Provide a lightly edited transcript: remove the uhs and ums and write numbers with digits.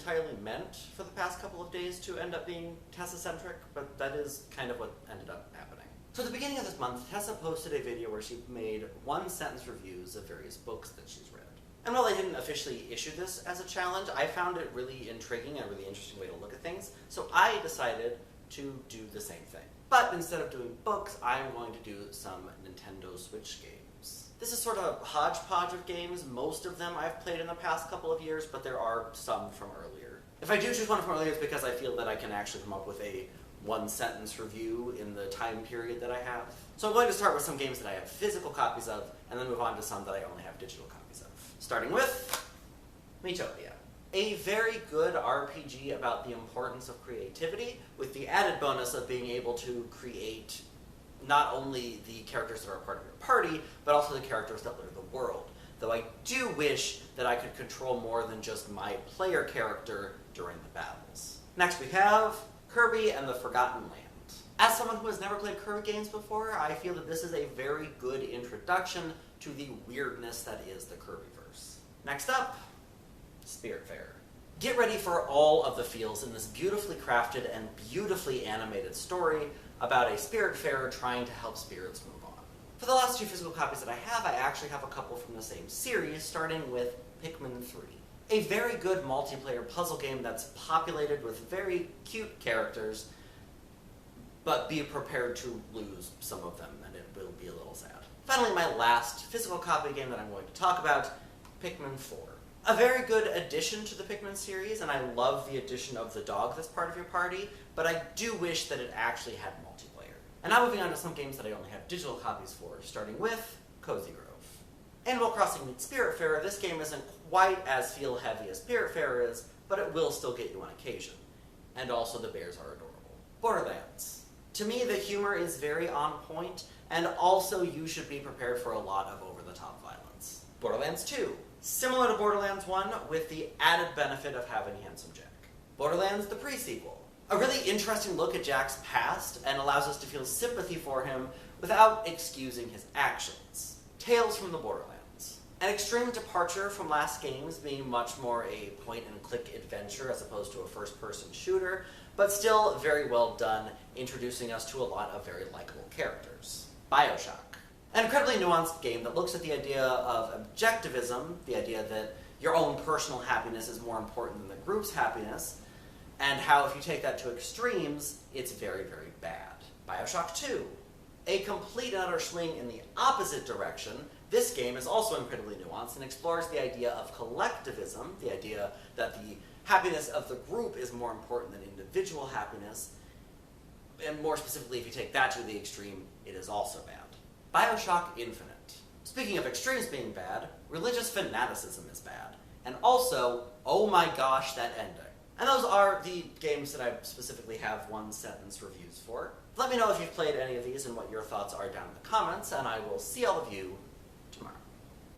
entirely meant for the past couple of days to end up being Tessa-centric, but that is kind of what ended up happening. So at the beginning of this month, Tessa posted a video where she made one-sentence reviews of various books that she's read. And while I didn't officially issue this as a challenge, I found it really intriguing and a really interesting way to look at things, so I decided to do the same thing. But instead of doing books, I'm going to do some Nintendo Switch games. This is sort of a hodgepodge of games. Most of them I've played in the past couple of years, but there are some from earlier. If I do choose one from earlier, it's because I feel that I can actually come up with a one-sentence review in the time period that I have. So I'm going to start with some games that I have physical copies of, and then move on to some that I only have digital copies of. Starting with Miitopia. A very good RPG about the importance of creativity, with the added bonus of being able to create not only the characters that are a part of your party, but also the characters that live the world. Though I do wish that I could control more than just my player character during the battles. Next we have Kirby and the Forgotten Land. As someone who has never played Kirby games before, I feel that this is a very good introduction to the weirdness that is the Kirbyverse. Next up, Spiritfarer. Get ready for all of the feels in this beautifully crafted and beautifully animated story about a Spiritfarer trying to help spirits move on. For the last two physical copies that I actually have a couple from the same series, starting with Pikmin 3. A very good multiplayer puzzle game that's populated with very cute characters, but be prepared to lose some of them, and it will be a little sad. Finally, my last physical copy game that I'm going to talk about, Pikmin 4. A very good addition to the Pikmin series, and I love the addition of the dog that's part of your party, but I do wish that it actually had multiplayer. And now moving on to some games that I only have digital copies for, starting with Cozy Grove. Animal Crossing meets Spiritfarer, this game isn't quite as feel-heavy as Spiritfarer is, but it will still get you on occasion. And also the bears are adorable. Borderlands. To me, the humor is very on point, and also you should be prepared for a lot of over-the-top violence. Borderlands 2. Similar to Borderlands 1, with the added benefit of having Handsome Jack. Borderlands, the pre-sequel. A really interesting look at Jack's past, and allows us to feel sympathy for him without excusing his actions. Tales from the Borderlands. An extreme departure from last games, being much more a point-and-click adventure as opposed to a first-person shooter, but still very well done, introducing us to a lot of very likable characters. BioShock. An incredibly nuanced game that looks at the idea of objectivism, the idea that your own personal happiness is more important than the group's happiness, and how if you take that to extremes, it's very, very bad. BioShock 2. A complete and utter swing in the opposite direction, this game is also incredibly nuanced and explores the idea of collectivism, the idea that the happiness of the group is more important than individual happiness, and more specifically, if you take that to the extreme, it is also bad. BioShock Infinite. Speaking of extremes being bad, religious fanaticism is bad. And also, oh my gosh, that ending. And those are the games that I specifically have one-sentence reviews for. Let me know if you've played any of these and what your thoughts are down in the comments, and I will see all of you